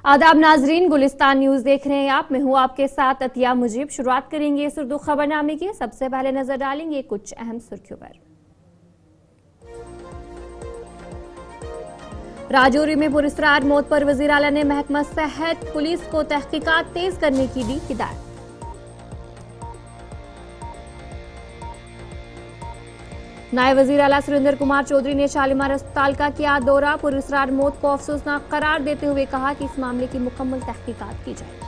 आदाब नाजरीन, गुलिस्तान न्यूज देख रहे हैं आप। मैं हूं आपके साथ अतिया मुजीब। शुरुआत करेंगे इस उर्दू खबरनामे की। सबसे पहले नजर डालेंगे कुछ अहम सुर्खियों पर। राजौरी में पुरस्कार मौत पर वजीर आला ने महकमा सेहत पुलिस को तहकीकात तेज करने की दी हिदायत। नायब वजीर आला सुरेंद्र कुमार चौधरी ने शालीमार अस्पताल का किया दौरा। पुरस्कार मौत को अफसोसनाक करार देते हुए कहा कि इस मामले की मुकम्मल तहकीकात की जाएगी।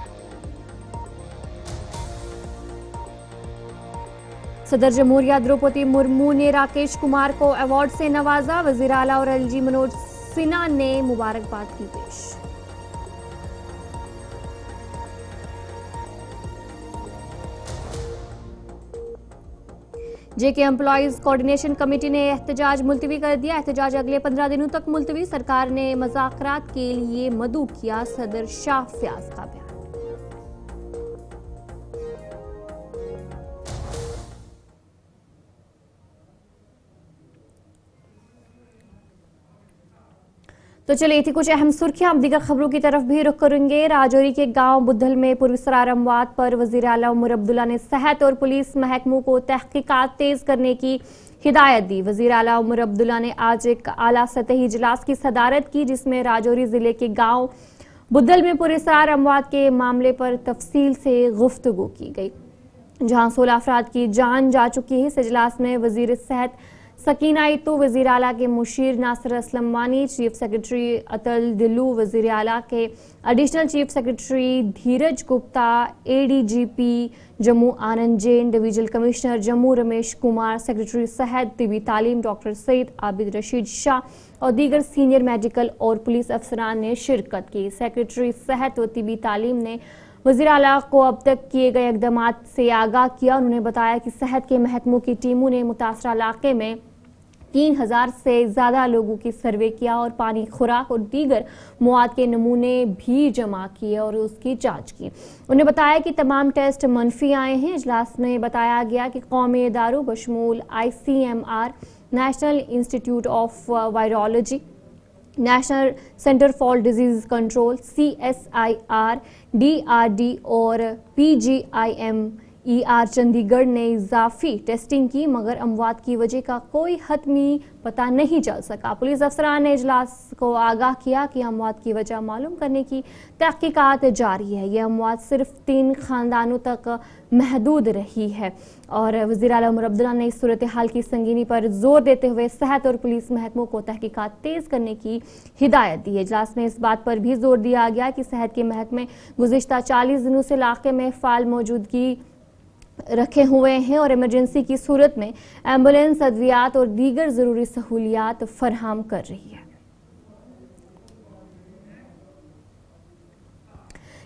सदर जमहूरिया द्रौपदी मुर्मू ने राकेश कुमार को अवार्ड से नवाजा। वजीर आला और एलजी मनोज सिन्हा ने मुबारकबाद की पेश। जेके एम्प्लॉइज कोऑर्डिनेशन कमेटी ने एहतजाज मुलतवी कर दिया। एहतजाज अगले 15 दिनों तक मुलतवी। सरकार ने मुज़ाकरात के लिए मदऊ किया सदर शाह फयाज का बयान। तो चलिए थी कुछ अहम सुर्खियां। अब दीगर खबरों की तरफ भी रुख करेंगे। राजौरी के गांव बुद्धल में पुरस्कार अमवात पर वजीर आला उमर अब्दुल्ला ने सेहत और पुलिस महकमों को तहकीकात तेज करने की हिदायत दी। वजीर आला उमर अब्दुल्ला ने आज एक आला सतही इजलास की सदारत की, जिसमें राजौरी जिले के गांव बुद्धल में पुरस्कार अमवात के मामले पर तफसील से गुफ्तगू की गई, जहां 16 अफराद की जान जा चुकी है। इस इजलास में वजीर सेहत सकीना इतू, वजीर आला के मुशीर नासिर असलम वानी, चीफ सेक्रेटरी अतल दिल्लू, वजीर आला के additional chief secretary Dheeraj Gupta, ADGP Jammu Anand Jain, divisional commissioner Jammu Ramesh Kumar, secretary सेहत तिबी तालीम डॉक्टर सईद आबिद रशीद शाह और दीगर सीनियर मेडिकल और पुलिस अफसरान ने शिरकत की। सेक्रेटरी सेहत व तिबी तालीम ने वज़ीर आला को अब तक किए गए इक़दाम से आगाह किया। उन्होंने बताया कि सेहत के महकमों की टीमों ने मुतासरा इलाके में 3000 से ज्यादा लोगों की सर्वे किया और पानी, खुराक और दीगर मवाद के नमूने भी जमा किए और उसकी जांच की। उन्होंने बताया कि तमाम टेस्ट मनफी आए हैं। इजलास में बताया गया कि कौमी इदारों बशमूल ICMR, national institute of virology, national centre for disease control, CSIR, DRD और PGIMER चंडीगढ़ ने इजाफी टेस्टिंग की, मगर अमवात की वजह का कोई हतमी पता नहीं चल सका। पुलिस अफसरान ने इजलास को आगाह किया कि अमवात की वजह मालूम करने की तहकीकात जारी है। यह अमवात सिर्फ 3 खानदानों तक महदूद रही है और वज़ीर आला उमर अब्दुल्ला ने इस सूरत हाल की संगीनी पर जोर देते हुए सेहत और पुलिस महकमों को तहकीकात तेज करने की हिदायत दी है। इजलास में इस बात पर भी जोर दिया गया कि सेहत के महकमे गुज़िश्ता 40 दिनों से इलाके में फाल मौजूदगी रखे हुए हैं और इमरजेंसी की सूरत में एम्बुलेंस, अद्वियात और दीगर जरूरी सहूलियात फराहम कर रही है।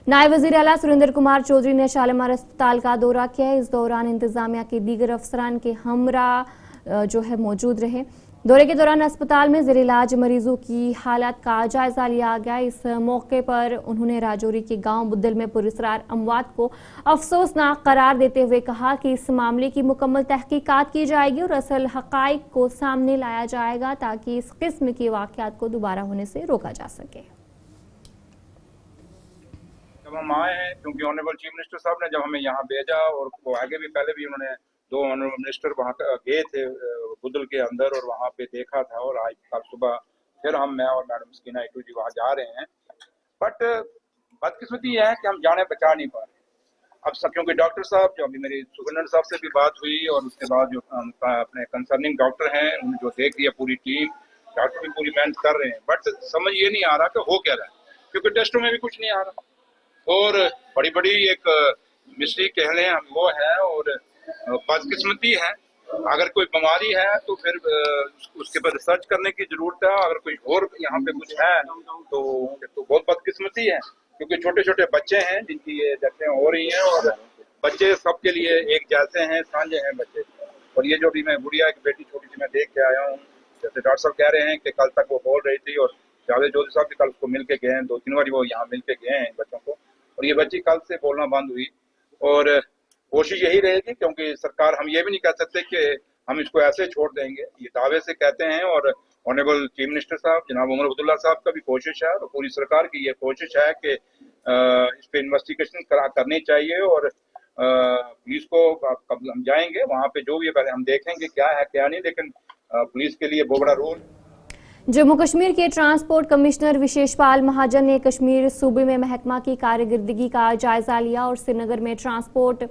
नायब वज़ीर आला सुरेंद्र कुमार चौधरी ने शालीमार अस्पताल का दौरा किया। इस दौरान इंतजामिया के दीगर अफसरान के हमरा मौजूद रहे। दौरे के दौरान अस्पताल में ज़ेरे इलाज मरीजों की हालत का जायजा लिया गया। इस मौके पर उन्होंने राजौरी के गांव बुद्धल में पुरस्कार अमवात को अफसोसनाक करार देते हुए कहा कि इस मामले की मुकम्मल तहकीकात की जाएगी और असल हकाइक को सामने लाया जाएगा ताकि इस किस्म के वाक़यात को दोबारा होने से रोका जा सके। जब हम आए हैं, क्योंकि ऑनरेबल चीफ मिनिस्टर साहब ने जब हमें यहाँ भेजा और वो आगे भी पहले भी उन्होंने 2 ऑनरेबल मिनिस्टर वहाँ गए थे बुद्धल के अंदर और वहाँ पे देखा था और आज कल सुबह फिर मैं और मैडम सकीना इटू जी वहाँ जा रहे हैं। बट बदकिस्मती यह है कि हम जाने बचा नहीं पा रहे। अब क्योंकि डॉक्टर साहब जो अभी मेरी सुगंधन साहब से भी बात हुई और उसके बाद जो अपने कंसर्निंग डॉक्टर हैं उन्होंने जो देख लिया, पूरी टीम डॉक्टर भी पूरी मेहनत कर रहे हैं, बट समझ ये नहीं आ रहा कि हो क्या रहा है, क्योंकि टेस्टों में भी कुछ नहीं आ रहा और बड़ी बड़ी एक मिस्ट्री कह लें हम वो है और बदकिस्मती है। अगर कोई बीमारी है तो फिर उसके पर रिसर्च करने की जरूरत है। अगर कोई और यहाँ पे कुछ है तो बहुत बदकिस्मती है, क्योंकि छोटे छोटे बच्चे हैं जिनकी ये डेथें हो रही हैं और बच्चे सबके लिए एक जैसे हैं, साझे हैं बच्चे। और ये जो भी मैं गुड़िया की बेटी छोटी सी मैं देख के आया हूँ, जैसे डॉक्टर साहब कह रहे हैं कि कल तक वो बोल रही थी और जावेद चौधरी साहब भी कल उसको मिल के गए हैं, 2-3 बार वो यहाँ मिल के गए हैं बच्चों को, और ये बच्ची कल से बोलना बंद हुई। और कोशिश यही रहेगी, क्योंकि सरकार हम ये भी नहीं कह सकते कि हम इसको ऐसे छोड़ देंगे, ये दावे से कहते हैं और ऑनरेबल चीफ मिनिस्टर साहब जनाब उमर अब्दुल्ला साहब का भी कोशिश है और पूरी सरकार की ये कोशिश है कि इस पे इन्वेस्टिगेशन करनी चाहिए और पुलिस को हम जाएंगे वहां पे जो भी हम देखेंगे क्या है क्या नहीं, लेकिन पुलिस के लिए बहुत बड़ा रोल। जम्मू कश्मीर के ट्रांसपोर्ट कमिश्नर विशेषपाल महाजन ने कश्मीर सूबे में महकमा की कारकर्दगी का जायजा लिया और श्रीनगर में ट्रांसपोर्ट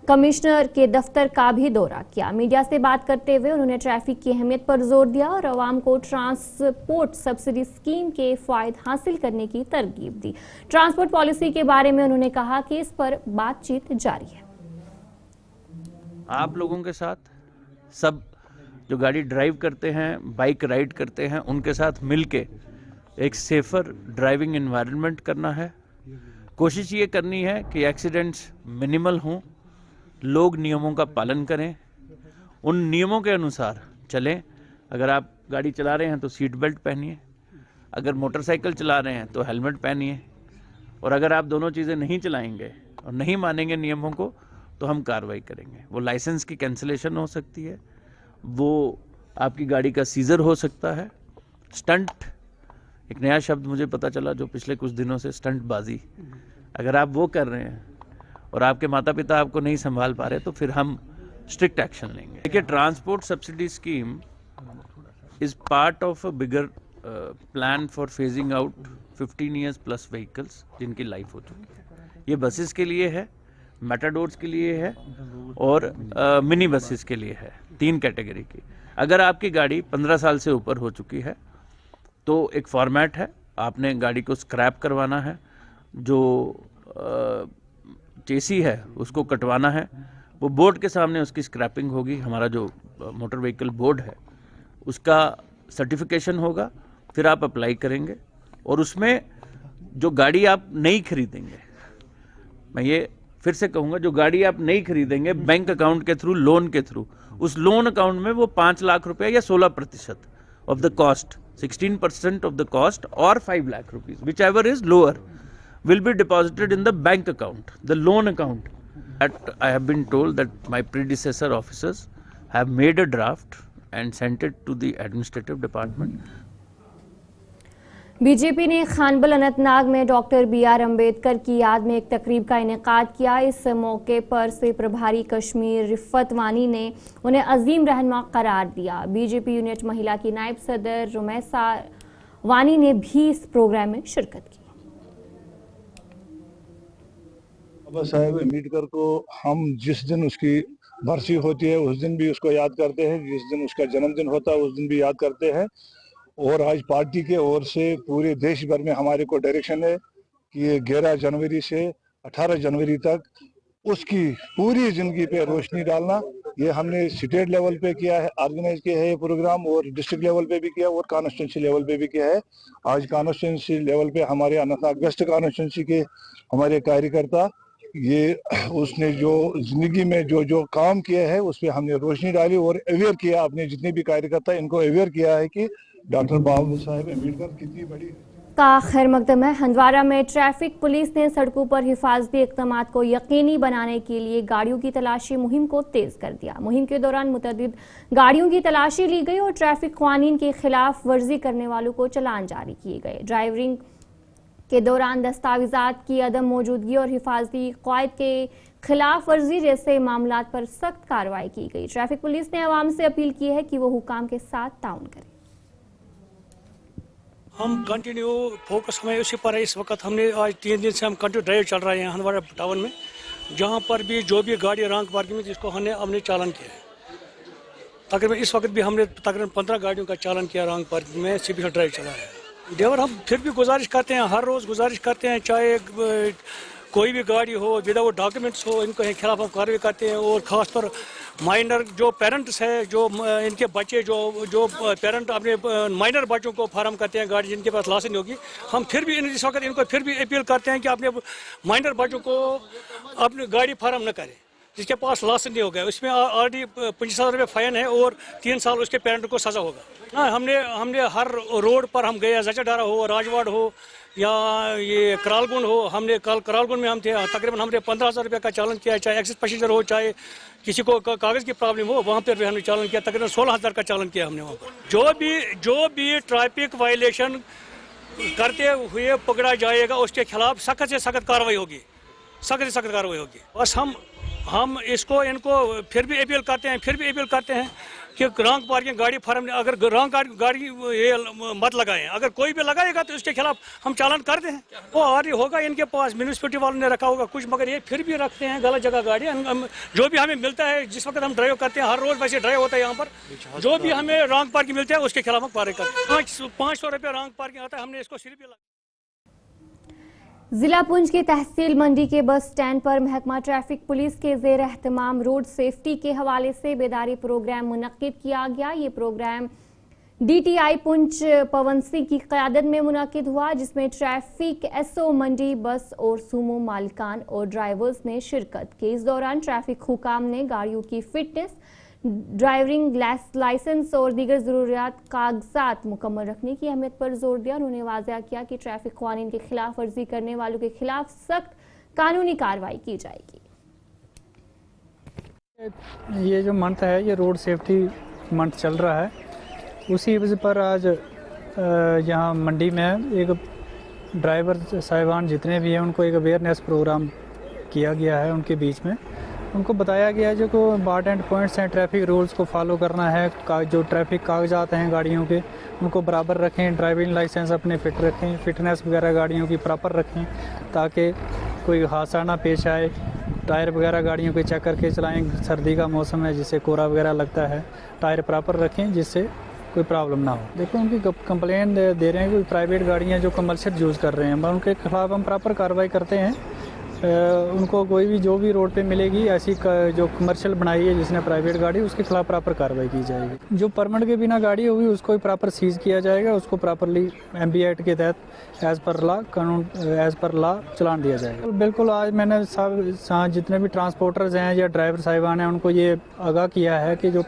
कमिश्नर के दफ्तर का भी दौरा किया। मीडिया से बात करते हुए उन्होंने ट्रैफिक की अहमियत पर जोर दिया और आवाम को ट्रांसपोर्ट सब्सिडी स्कीम के फायदे हासिल करने की तरगीब दी। ट्रांसपोर्ट पॉलिसी के बारे में उन्होंने कहा कि इस पर बातचीत जारी है। आप लोगों के साथ सब जो गाड़ी ड्राइव करते हैं, बाइक राइड करते हैं, उनके साथ मिलके एक सेफर ड्राइविंग एनवायरनमेंट करना है। कोशिश ये करनी है कि एक्सीडेंट्स मिनिमल हों, लोग नियमों का पालन करें, उन नियमों के अनुसार चलें। अगर आप गाड़ी चला रहे हैं तो सीट बेल्ट पहनिए, अगर मोटरसाइकिल चला रहे हैं तो हेलमेट पहनिए, और अगर आप दोनों चीज़ें नहीं चलाएंगे और नहीं मानेंगे नियमों को तो हम कार्रवाई करेंगे। वो लाइसेंस की कैंसिलेशन हो सकती है, वो आपकी गाड़ी का सीजर हो सकता है। स्टंट एक नया शब्द मुझे पता चला जो पिछले कुछ दिनों से स्टंटबाजी, अगर आप वो कर रहे हैं और आपके माता पिता आपको नहीं संभाल पा रहे तो फिर हम स्ट्रिक्ट एक्शन लेंगे। देखिए, transport subsidy scheme is part of a bigger plan for phasing out 15 years plus vehicles जिनकी लाइफ हो चुकी है। ये बसेस के लिए है, मेटाडोर्स के लिए है और मिनी बसेस के लिए है, 3 कैटेगरी की। अगर आपकी गाड़ी 15 साल से ऊपर हो चुकी है तो एक फॉर्मेट है, आपने गाड़ी को स्क्रैप करवाना है, जो चेसी है उसको कटवाना है, वो बोर्ड के सामने उसकी स्क्रैपिंग होगी। हमारा जो मोटर व्हीकल बोर्ड है उसका सर्टिफिकेशन होगा, फिर आप अप्लाई करेंगे और उसमें जो गाड़ी आप नहीं खरीदेंगे, मैं ये फिर से कहूँगा, जो गाड़ी आप नहीं खरीदेंगे बैंक अकाउंट के थ्रू, लोन के थ्रू, उस लोन अकाउंट में वो 5 लाख रुपए या 16% of the cost, 16% of the cost और 5 lakh rupees, which ever is lower, will be deposited in the bank account, the loan account. That I have been told that my predecessor officers have made a draft and sent it to the administrative department. BJP ने खानबल अनंतनाग में doctor BR Ambedkar की याद में एक तकरीब का इनेकाद किया। इस मौके पर से प्रभारी कश्मीर रिफत वानी ने उन्हें अजीम रहनुमा करार दिया। बीजेपी यूनिट महिला की नायब सदर रुमैसा वानी ने भी इस प्रोग्राम में शिरकत की। बाबा साहेब अम्बेडकर को हम जिस दिन उसकी बरसी होती है उस दिन भी उसको याद करते हैं, जिस दिन उसका जन्मदिन होता है उस दिन भी याद करते हैं। और आज पार्टी के ओर से पूरे देश भर में हमारे को डायरेक्शन है कि 11 जनवरी से 18 जनवरी तक उसकी पूरी जिंदगी पे रोशनी डालना। ये हमने स्टेट लेवल पे किया है, ऑर्गेनाइज किया है ये प्रोग्राम, और डिस्ट्रिक्ट लेवल पे भी किया और कॉन्स्टिट्यूंसी लेवल पे भी किया है। आज कॉन्स्टिट्यूंसी लेवल पे हमारे अनंतनाग वेस्ट कॉन्स्टिट्यूंसी के हमारे कार्यकर्ता, ये उसने जो जिंदगी में जो जो काम किया है उस पर हमने रोशनी डाली और अवेयर किया, अपने जितने भी कार्यकर्ता इनको अवेयर किया है कि डॉक्टर बाबा साहेब अम्बेडकर कितनी बड़ी का खैर मकदम है। हंदवाड़ा में ट्रैफिक पुलिस ने सड़कों पर हिफाजती इक़दामात को यकीनी बनाने के लिए गाड़ियों की तलाशी मुहिम को तेज कर दिया। मुहिम के दौरान मुतअद्दिद गाड़ियों की तलाशी ली गई और ट्रैफिक कानून के खिलाफ वर्जी करने वालों को चालान जारी किए गए। ड्राइविंग के दौरान दस्तावेजात की अदम मौजूदगी और हिफाजती क़वायद के खिलाफ वर्जी जैसे मामलात पर सख्त कार्रवाई की गई। ट्रैफिक पुलिस ने आवाम से अपील की है कि वो हुकाम के साथ ताउन करें। हम कंटिन्यू फोकस हमें उसी पर है। इस वक्त हमने आज 3 दिन से हम कंटिन्यू ड्राइव चल रहे हैं हंदवाड़ा टाउन में, जहां पर भी जो भी गाड़ी रॉन्ग पार्किंग में जिसको हमने चालान किया है। तकरीबन इस वक्त भी हमने तकरीबन 15 गाड़ियों का चालान किया रॉन्ग पार्किंग में, सीबीएस ड्राइव चला है। ड्राइवर हम फिर भी गुजारिश करते हैं, हर रोज़ गुजारिश करते हैं, चाहे कोई भी गाड़ी हो विदाउट डॉक्यूमेंट्स हो, इनके खिलाफ हम कार्रवाई करते हैं। और ख़ासतौर माइनर जो पेरेंट्स है, जो इनके बच्चे जो पेरेंट अपने माइनर बच्चों को फार्म करते हैं गाड़ी जिनके पास लाइसेंस नहीं होगी, हम फिर भी इस वक्त इनको फिर भी अपील करते हैं कि अपने माइनर बच्चों को अपनी गाड़ी फार्म न करें, जिसके पास लाइसेंस नहीं होगा उसमें ऑलरेडी 25,000 रुपये फाइन है और 3 साल उसके पेरेंट को सजा होगा। हाँ, हमने हर रोड पर हम गए, जचाडारा हो, राजवाड़ हो या ये करालगुंड हो, हमने कल करालगुंड में हम थे, तकरीबन हमने 15,000 रुपये का चालान किया, चाहे एक्सिस पैसेंजर हो, चाहे किसी को कागज़ की प्रॉब्लम हो, वहाँ पर भी हमने चालान किया, तकरीबन 16,000 का चालान किया हमने वहाँ पर। जो भी ट्रैफिक वायलेशन करते हुए पकड़ा जाएगा उसके खिलाफ सख्त से सख्त कार्रवाई होगी, सख्त से सख्त कार्रवाई होगी। बस हम इनको फिर भी अपील करते हैं कि रॉन्ग पार्किंग गाड़ी फार्म, अगर रॉन्ग गाड़ी ये मत लगाएं, अगर कोई भी लगाएगा तो उसके खिलाफ हम चालान करते हैं। वो ऑलरेडी होगा इनके पास, म्यूनिसिपैलिटी वालों ने रखा होगा कुछ, मगर ये फिर भी रखते हैं गलत जगह गाड़ी। जो भी हमें मिलता है, जिस वक्त हम ड्राइव करते हैं, हर रोज वैसे ड्राइव होता है यहाँ पर, जो भी हमें रॉन्ग पार्किंग मिलता है उसके खिलाफ हम कार्रवाई करते हैं। 500 रुपये रॉन्ग पार्किंग आता है, हमने इसको सिर्फ जिला पुंछ के तहसील मंडी के बस स्टैंड पर महकमा ट्रैफिक पुलिस के जेर एहतमाम रोड सेफ्टी के हवाले से बेदारी प्रोग्राम मुनक्किद किया गया। ये प्रोग्राम DTI पुंछ पवन सिंह की क़यादत में मुनक्किद हुआ, जिसमें ट्रैफिक SO मंडी बस और सूमो मालिकान और ड्राइवर्स ने शिरकत की। इस दौरान ट्रैफिक हुकाम ने गाड़ियों की फिटनेस, ड्राइविंग लाइसेंस और दीगर ज़रूरियात कागजात मुकम्मल रखने की अहमियत पर जोर दिया। उन्होंने वाज़ेह किया कि ट्रैफिक क़वानीन की खिलाफ वर्जी करने वालों के खिलाफ सख्त कानूनी कार्रवाई की जाएगी। ये जो मंथ है, ये रोड सेफ्टी मंथ चल रहा है, उसी वजह पर आज यहाँ मंडी में एक ड्राइवर साहिबान जितने भी हैं उनको एक अवेयरनेस प्रोग्राम किया गया है। उनके बीच में उनको बताया गया है जो को इम्पॉर्टेंट पॉइंट्स हैं, ट्रैफिक रूल्स को फॉलो करना है, जो ट्रैफिक कागजात हैं गाड़ियों के उनको बराबर रखें, ड्राइविंग लाइसेंस अपने फिट रखें, फिटनेस वगैरह गाड़ियों की प्रॉपर रखें ताकि कोई हादसा ना पेश आए। टायर वगैरह गाड़ियों के चेक करके चलाएं, सर्दी का मौसम है जिससे कोहरा वगैरह लगता है, टायर प्रॉपर रखें जिससे कोई प्रॉब्लम ना हो। देखो उनकी कंप्लेन दे रहे हैं कोई प्राइवेट गाड़ियाँ जो कमर्शियल यूज़ कर रहे हैं, उनके खिलाफ हम प्रॉपर कार्रवाई करते हैं। उनको कोई भी जो भी रोड पे मिलेगी ऐसी जो कमर्शियल बनाई है जिसने प्राइवेट गाड़ी, उसके खिलाफ प्रॉपर कार्रवाई की जाएगी। जो परमिट के बिना गाड़ी होगी उसको प्रॉपर सीज किया जाएगा, उसको प्रॉपरली MB एक्ट के तहत एज़ पर लॉ कानून एज़ पर लॉ चलान दिया जाएगा। बिल्कुल आज मैंने सब जितने भी ट्रांसपोर्टर्स हैं या ड्राइवर साहिबान हैं उनको ये आगाह किया है कि जो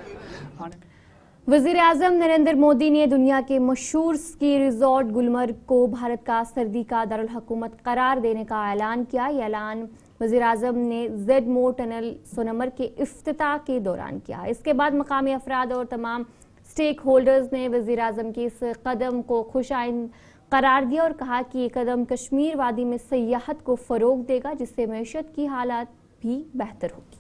वज़ीर-ए-आज़म नरेंद्र मोदी ने दुनिया के मशहूर स्की रिजॉर्ट गुलमर्ग को भारत का सर्दी का दारुल हुकूमत करार देने का ऐलान किया। यह ऐलान वज़ीर-ए-आज़म ने ज़ेड-मोर टनल सोनमर्ग के इफ्तिताह के दौरान किया। इसके बाद मकामी अफराद और तमाम स्टेक होल्डर्स ने वज़ीर-ए-आज़म के इस कदम को खुशाइंद करार दिया और कहा कि ये कदम कश्मीर वादी में सयाहत को फ़रोग देगा, जिससे मईशत की हालात भी बेहतर होगी।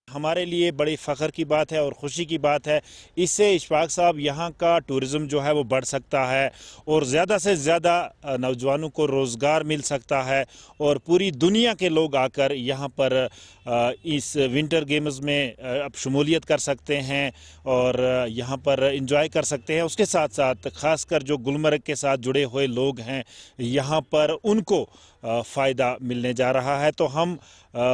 हमारे लिए बड़ी फ़ख्र की बात है और ख़ुशी की बात है। इससे इशफाक साहब यहाँ का टूरिज़्म जो है वो बढ़ सकता है और ज़्यादा से ज़्यादा नौजवानों को रोज़गार मिल सकता है और पूरी दुनिया के लोग आकर यहाँ पर इस विंटर गेम्स में अब शमूलियत कर सकते हैं और यहाँ पर इंजॉय कर सकते हैं। उसके साथ साथ ख़ासकर जो गुलमर्ग के साथ जुड़े हुए लोग हैं यहाँ पर उनको फ़ायदा मिलने जा रहा है। तो हम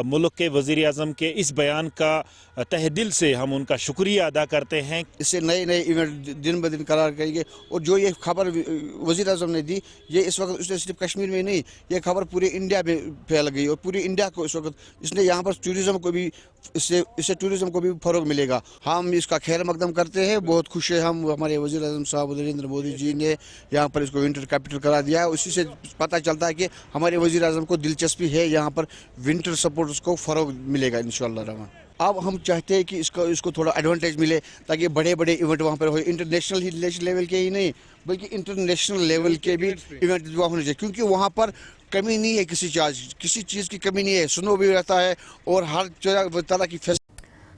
मुल्क के वज़ीर-ए-आज़म के इस बयान का तहे दिल से हम उनका शुक्रिया अदा करते हैं। इससे नए नए इवेंट दिन ब दिन करार करेंगे और जो ये खबर वज़ीर-ए-आज़म ने दी, ये इस वक्त उसने सिर्फ कश्मीर में नहीं, ये खबर पूरे इंडिया में फैल गई और पूरी इंडिया को इस वक्त इसने यहाँ पर टूरिज़्म को भी इससे टूरिज़्म को भी फ़रोग मिलेगा। हम इसका खैर मकदम करते हैं, बहुत खुश है हम। हमारे वज़ीर-ए-आज़म साहब नरेंद्र मोदी जी ने यहाँ पर इसको विंटर कैपिटल करार दिया है। उसी से पता चलता है कि हमारे वज़ीर-ए-आज़म को दिलचस्पी है, यहाँ पर विंटर सपोर्ट्स को फ़रोग मिलेगा इंशाअल्लाह रहमान। अब हम चाहते हैं कि इसको थोड़ा एडवांटेज मिले ताकि बड़े बड़े इवेंट वहाँ पर हो, इंटरनेशनल लेवल के ही नहीं बल्कि इंटरनेशनल लेवल के भी इवेंट वहाँ होने चाहिए, क्योंकि वहाँ पर कमी नहीं है, किसी चीज़ की कमी नहीं है, स्नो भी रहता है और हर तरह की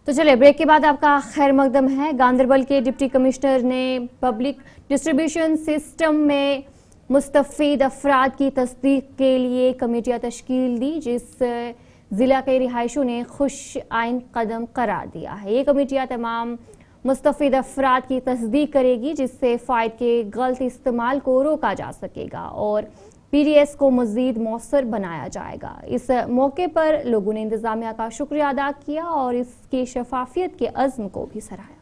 तो चलिए ब्रेक के बाद आपका खैर मकदम है। गांधरबल के डिप्टी कमिश्नर ने पब्लिक डिस्ट्रीब्यूशन सिस्टम में मुस्तफ़ीद अफराद की तस्दीक के लिए कमेटियाँ तश्कील दी, जिस ज़िला के रिहायशों ने खुश आइन कदम करार दिया है। ये कमेटियाँ तमाम मुस्तफ़ीद अफराद की तस्दीक करेगी, जिससे फ़ाइद के गलत इस्तेमाल को रोका जा सकेगा और PDS को मज़ीद मौसर बनाया जाएगा। इस मौके पर लोगों ने इंतज़ामिया का शुक्रिया अदा किया और इसकी शफाफियत के अज़्म को भी सराहा।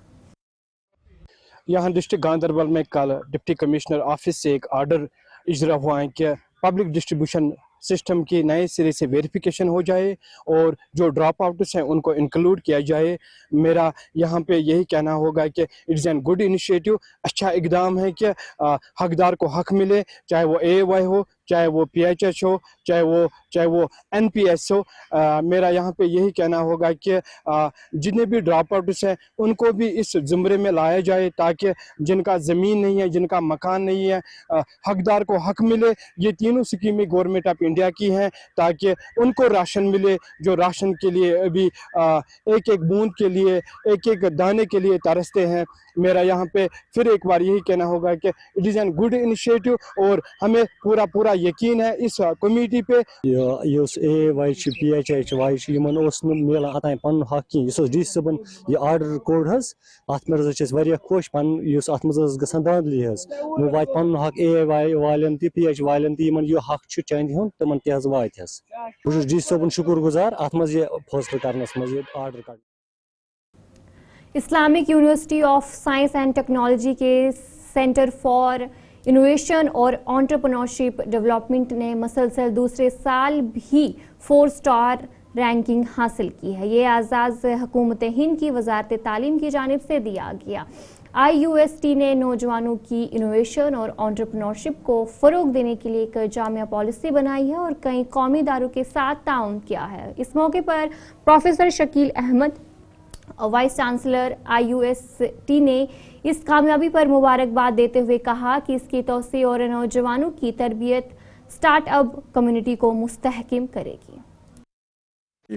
यहाँ डिस्ट्रिक्ट गांधरबल में कल डिप्टी कमिश्नर ऑफिस से एक आर्डर इजरा हुआ है कि पब्लिक डिस्ट्रीब्यूशन सिस्टम की नए सिरे से वेरिफिकेशन हो जाए और जो ड्रॉप आउट्स हैं उनको इंक्लूड किया जाए। मेरा यहाँ पे यही कहना होगा कि इट्स एन गुड इनिशिएटिव, अच्छा इकदाम है कि हकदार को हक मिले, चाहे वो AAY हो, चाहे वो PHH हो, चाहे वो NPS हो। मेरा यहाँ पे यही कहना होगा कि जितने भी ड्रॉप आउट्स हैं उनको भी इस ज़ुमरे में लाया जाए ताकि जिनका ज़मीन नहीं है, जिनका मकान नहीं है, हकदार को हक मिले। ये तीनों स्कीमें गवर्नमेंट ऑफ इंडिया की हैं ताकि उनको राशन मिले, जो राशन के लिए अभी एक एक बूंद के लिए, एक एक दाने के लिए तरसते हैं। मेरा यहाँ पे फिर एक बार यही कहना होगा कि it is an good initiative और हमें पूरा यकीन है इस कमेटी पे। AAY PHH मिला अतान पन हक कह DC सबन यह आर्डर कोड अत मे खुश पन अत मे धांधली वो वात पन हक AAY वालन PH वालन यह हक चंद हूं तमन तह वात बहुत DC सबन शुक्र गुजार अत मे फैसले करनस मज आर्डर कर। Islamic university of science and technology के सेंटर फॉर इनोवेशन और एंटरप्रेन्योरशिप डेवलपमेंट ने मुसलसल दूसरे साल भी 4 स्टार रैंकिंग हासिल की है। ये एजाज़ हुकूमत हिंद की वजारत तालीम की जानिब से दिया गया। IUST ने नौजवानों की इनोवेशन और एंटरप्रेन्योरशिप को फ़रोग देने के लिए एक जामिया पॉलिसी बनाई है और कई कौमी इदारों के साथ ताउन किया है। इस मौके पर professor Shakeel Ahmed, vice chancellor IUST ने इस कामयाबी पर मुबारकबाद देते हुए कहा कि इसकी तौसी और नौजवानों की तरबियत स्टार्टअप कम्युनिटी को मुस्तहकिम करेगी।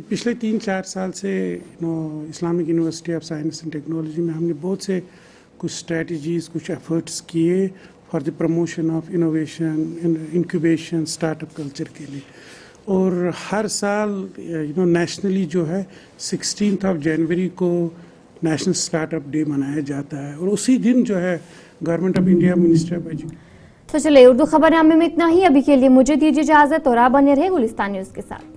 पिछले 3-4 साल से Islamic university of science and technology में हमने बहुत से कुछ स्ट्रेटजीज़, कुछ एफर्ट्स किए for the promotion of innovation, incubation, startup culture के लिए। और हर साल नेशनली जो है 16 जनवरी को नेशनल स्टार्टअप डे मनाया जाता है और उसी दिन जो है government of India, minister of education. तो चलिए उर्दू खबरनामे में इतना ही। अभी के लिए मुझे दीजिए इजाजत और आप बने रहे गुलिस्तान न्यूज़ के साथ।